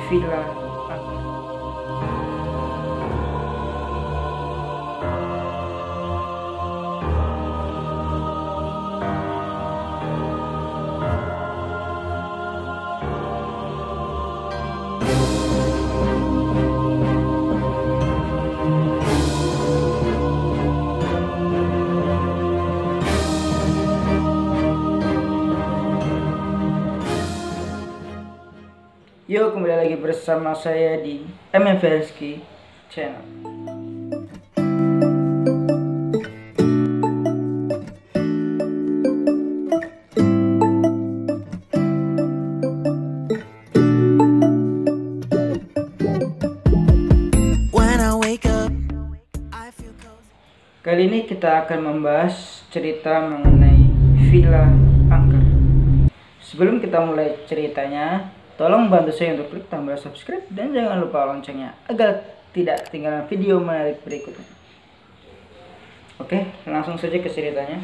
Villa. Yuk, kembali lagi bersama saya di MFRSK Channel. Kali ini kita akan membahas cerita mengenai Villa Angker. Sebelum kita mulai ceritanya, tolong bantu saya untuk klik tombol subscribe dan jangan lupa loncengnya agar tidak ketinggalan video menarik berikutnya. Oke, langsung saja ke ceritanya.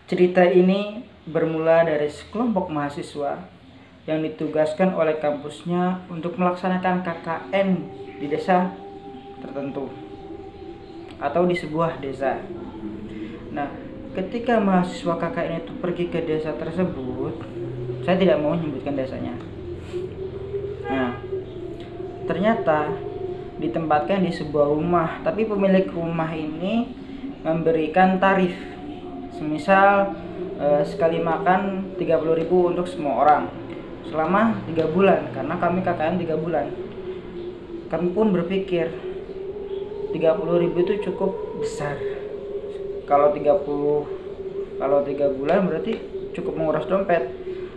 Cerita ini bermula dari sekelompok mahasiswa yang ditugaskan oleh kampusnya untuk melaksanakan KKN di desa tertentu atau di sebuah desa. Nah, ketika mahasiswa KKN itu pergi ke desa tersebut, saya tidak mau menyebutkan desanya. Nah, ternyata ditempatkan di sebuah rumah, tapi pemilik rumah ini memberikan tarif. Semisal sekali makan 30.000 untuk semua orang selama 3 bulan, karena kami KKN 3 bulan. Kami pun berpikir 30.000 itu cukup besar. Kalau 3 bulan berarti cukup menguras dompet.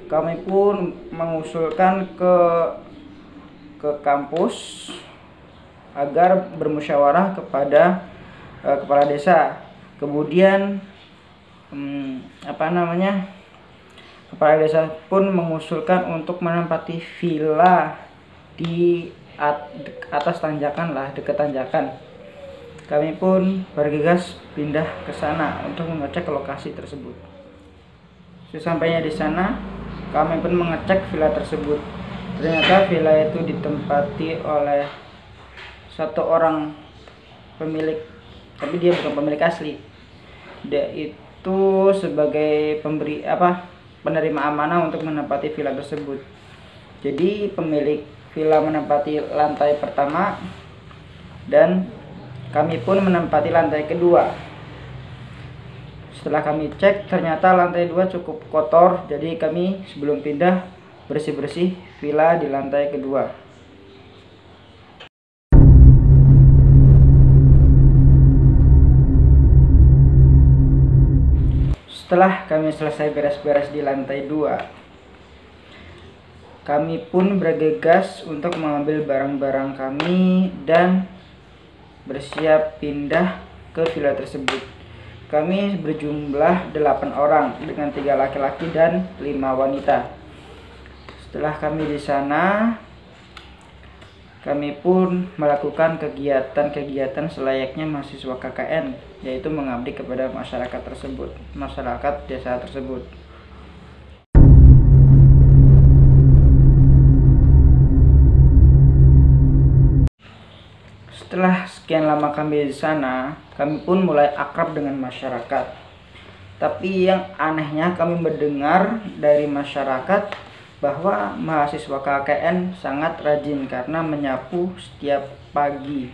Kami pun mengusulkan ke kampus agar bermusyawarah kepada kepala desa. Kemudian kepala desa pun mengusulkan untuk menempati villa di atas tanjakan lah, dekat tanjakan. Kami pun bergegas pindah ke sana untuk mengecek lokasi tersebut. Sesampainya di sana, kami pun mengecek villa tersebut. Ternyata villa itu ditempati oleh satu orang pemilik, tapi dia bukan pemilik asli. Dia itu sebagai penerima amanah untuk menempati villa tersebut. Jadi pemilik villa menempati lantai pertama dan kami pun menempati lantai kedua. Setelah kami cek, ternyata lantai 2 cukup kotor, jadi kami sebelum pindah bersih-bersih villa di lantai kedua. Setelah kami selesai beres-beres di lantai 2, kami pun bergegas untuk mengambil barang-barang kami dan bersiap pindah ke villa tersebut. Kami berjumlah 8 orang dengan 3 laki-laki dan 5 wanita. Setelah kami di sana, kami pun melakukan kegiatan selayaknya mahasiswa KKN, yaitu mengabdi kepada masyarakat desa tersebut. Setelah sekian lama kami di sana, kami pun mulai akrab dengan masyarakat. Tapi yang anehnya, kami mendengar dari masyarakat bahwa mahasiswa KKN sangat rajin karena menyapu setiap pagi.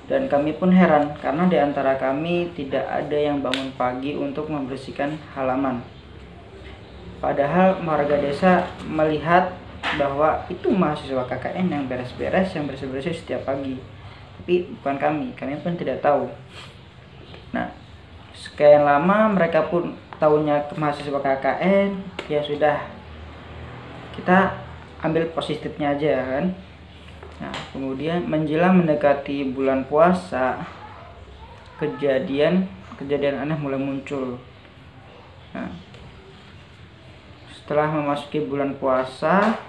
Dan kami pun heran karena di antara kami tidak ada yang bangun pagi untuk membersihkan halaman. Padahal warga desa melihat bahwa itu mahasiswa KKN yang beres-beres, yang bersih-bersih setiap pagi. Tapi bukan kami pun tidak tahu. Nah, sekian lama mereka pun tahunya mahasiswa KKN, ya sudah, kita ambil positifnya aja kan. Nah, kemudian menjelang mendekati bulan puasa, kejadian aneh mulai muncul. Nah, setelah memasuki bulan puasa,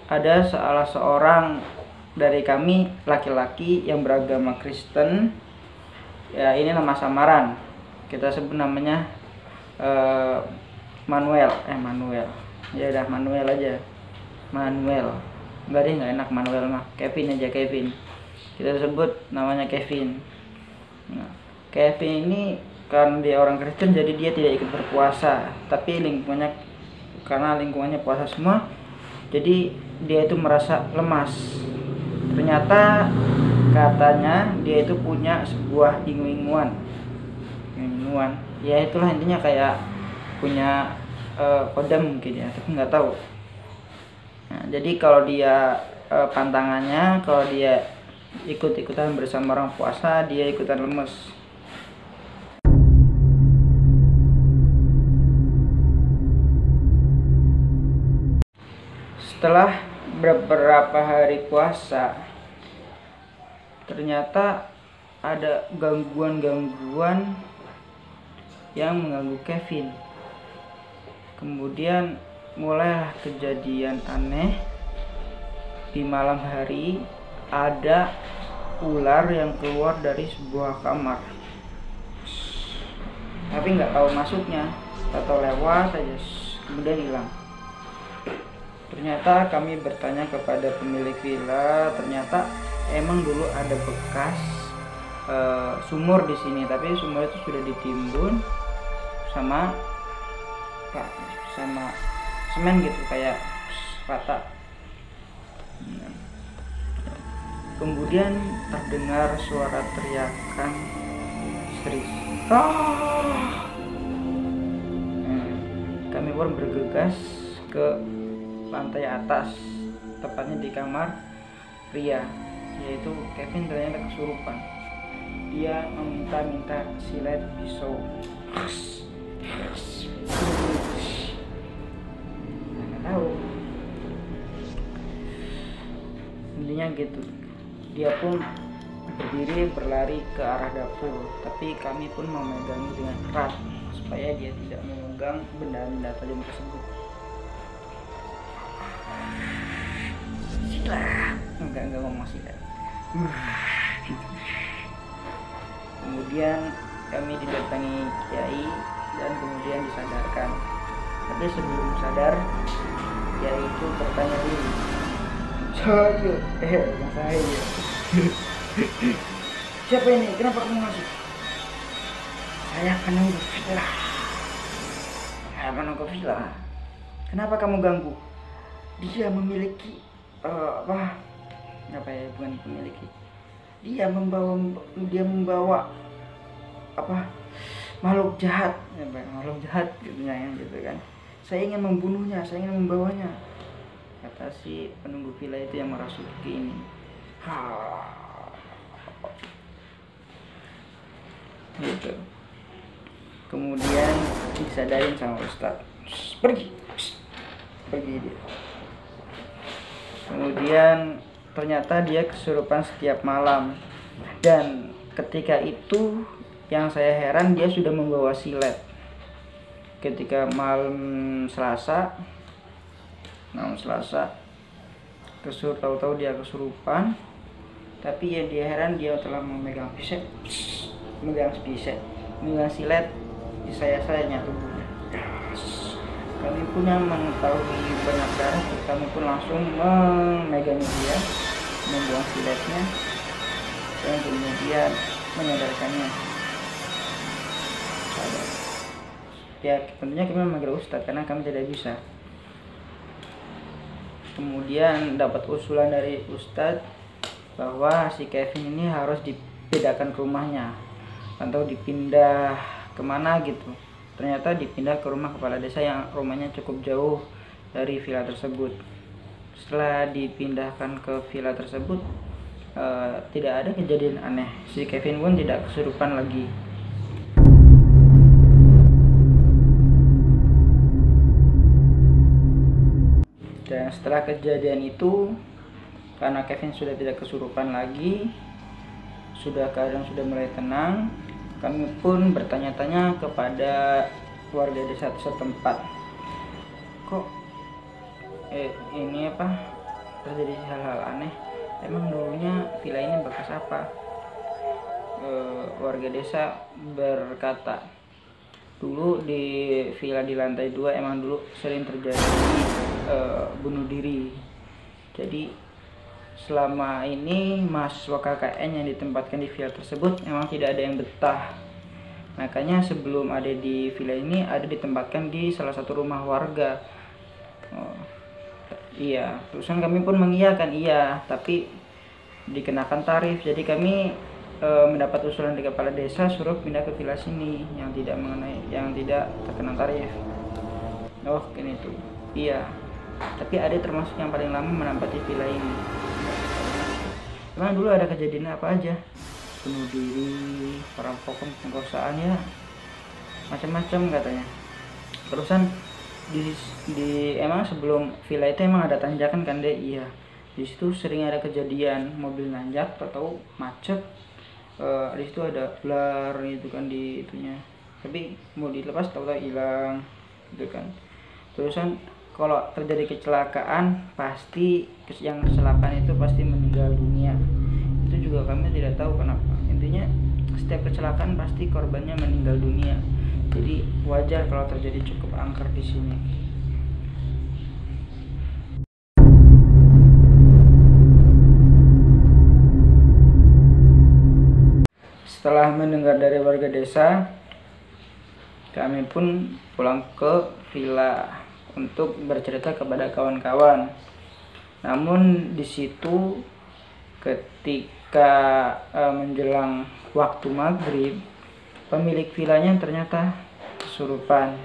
ada salah seorang dari kami laki-laki yang beragama Kristen Ya ini nama samaran, kita sebut namanya Manuel. Ya udah Manuel aja. Manuel. Enggak deh, nggak enak Manuel mah. Kevin aja, Kevin. Kita sebut namanya Kevin. Nah, Kevin ini karena dia orang Kristen jadi dia tidak ikut berpuasa, tapi karena lingkungannya puasa semua, jadi dia itu merasa lemas. Ternyata katanya dia itu punya sebuah inguan, ya itulah intinya, kayak punya kodam mungkin ya, tapi nggak tahu. Nah, jadi kalau dia pantangannya, kalau dia ikut-ikutan bersama orang puasa, dia ikutan lemes. Setelah beberapa hari puasa, ternyata ada gangguan-gangguan yang mengganggu Kevin. Kemudian mulailah kejadian aneh. Di malam hari ada ular yang keluar dari sebuah kamar, tapi nggak tahu masuknya atau lewat aja, kemudian hilang. Ternyata kami bertanya kepada pemilik villa, ternyata emang dulu ada bekas sumur di sini, tapi sumur itu sudah ditimbun sama semen gitu, kayak rata. Kemudian terdengar suara teriakan histeris. Kami pun bergegas ke lantai atas, tepatnya di kamar pria, yaitu Kevin ternyata kesurupan. Dia meminta silet pisau. Nggak tahu, intinya gitu. Dia pun berdiri berlari ke arah dapur, tapi kami pun memegangi dengan erat supaya dia tidak memegang benda-benda tajam tersebut. Enggak ngomong silat. Kemudian kami didatangi kiai dan kemudian disadarkan. Tapi sebelum sadar, kiai itu bertanya dulu, saya siapa ini? Kenapa kamu masuk? Saya penunggu villa. Kenapa kamu ganggu? Dia memiliki bukan memiliki. Dia membawa makhluk jahat gitu kan. Saya ingin membunuhnya, saya ingin membawanya, kata si penunggu villa itu yang merasuki ini. Gitu. Kemudian disadarin sama Ustadz, pergi dia. Kemudian ternyata dia kesurupan setiap malam, dan ketika itu yang saya heran, dia sudah membawa silet. Ketika malam Selasa tahu-tahu dia kesurupan, tapi yang dia heran, dia telah memegang silet di sayanya tubuhnya. Kami pun yang mengetahui banyak darah, kami pun langsung memegang dia, membuang siletnya, dan kemudian menyadarkannya. Ya tentunya kami memanggil Ustadz karena kami tidak bisa. Kemudian dapat usulan dari Ustadz bahwa si Kevin ini harus dipindahkan ke rumahnya atau dipindah kemana gitu. Ternyata dipindah ke rumah kepala desa yang rumahnya cukup jauh dari villa tersebut. Setelah dipindahkan ke villa tersebut, tidak ada kejadian aneh. Si Kevin pun tidak kesurupan lagi. Dan setelah kejadian itu, karena Kevin sudah tidak kesurupan lagi, keadaan sudah mulai tenang, kami pun bertanya-tanya kepada warga desa setempat, kok terjadi hal-hal aneh, emang dulunya villa ini bekas apa? warga desa berkata, dulu di villa di lantai 2 emang dulu sering terjadi bunuh diri. Jadi selama ini mahasiswa KKN yang ditempatkan di villa tersebut memang tidak ada yang betah. Makanya sebelum ada di villa ini ada ditempatkan di salah satu rumah warga. Iya, terusan kami pun mengiyakan iya, tapi dikenakan tarif. Jadi kami mendapat usulan dari kepala desa suruh pindah ke villa sini yang tidak terkena tarif. Oh, ini tuh. Iya. Tapi ada termasuk yang paling lama menempati villa ini. Emang dulu ada kejadian apa aja? Bunuh diri, perampokan, pemerkosaan ya, macam-macam katanya. Terusan emang sebelum villa itu emang ada tanjakan kan deh? Iya. Di situ sering ada kejadian mobil nanjak, tahu macet. Di situ ada ular gitu kan di itunya, tapi mau dilepas tahu hilang gitu kan. Terusan kalau terjadi kecelakaan pasti yang kecelakaan itu pasti meninggal dunia. Itu juga kami tidak tahu kenapa. Intinya setiap kecelakaan pasti korbannya meninggal dunia. Jadi wajar kalau terjadi cukup angker di sini. Setelah mendengar dari warga desa, kami pun pulang ke villa untuk bercerita kepada kawan-kawan. Namun di situ ketika menjelang waktu maghrib, pemilik villanya ternyata kesurupannya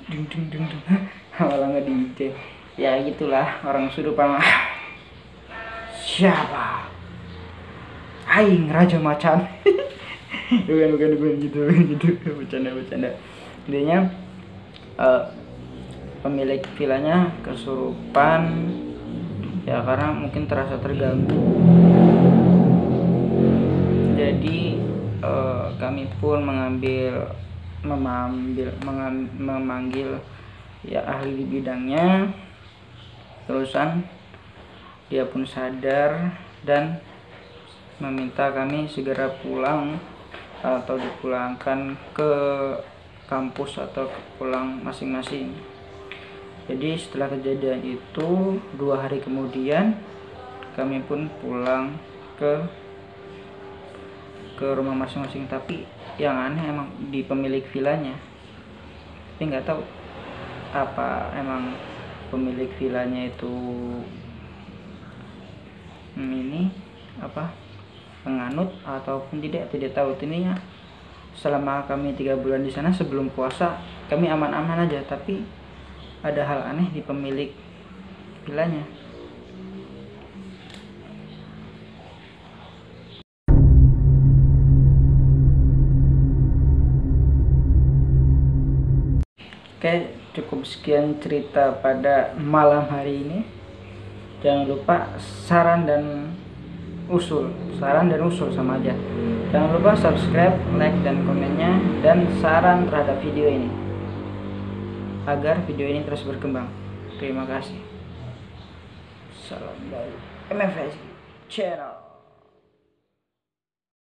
ding ding ding ding malah nge-DJ. Ya gitulah orang kesurupan. Siapa? Aing Raja Macan. bukan gitu bercanda. Intinya pemilik villanya kesurupan ya karena mungkin terasa terganggu. Jadi kami pun memanggil ya ahli di bidangnya. Terusan dia pun sadar dan meminta kami segera pulang atau dipulangkan ke kampus atau pulang masing-masing. Jadi setelah kejadian itu 2 hari kemudian kami pun pulang ke rumah masing-masing. Tapi yang aneh emang di pemilik villanya, tapi nggak tahu apa emang pemilik villanya itu penganut ataupun tidak tahu. Intinya selama kami 3 bulan di sana sebelum puasa kami aman-aman aja, tapi ada hal aneh di pemilik villanya. Oke, cukup sekian cerita pada malam hari ini. Jangan lupa saran dan usul sama aja. Jangan lupa subscribe, like, dan komennya, dan saran terhadap video ini agar video ini terus berkembang. Terima kasih. Salam dari MFS Channel.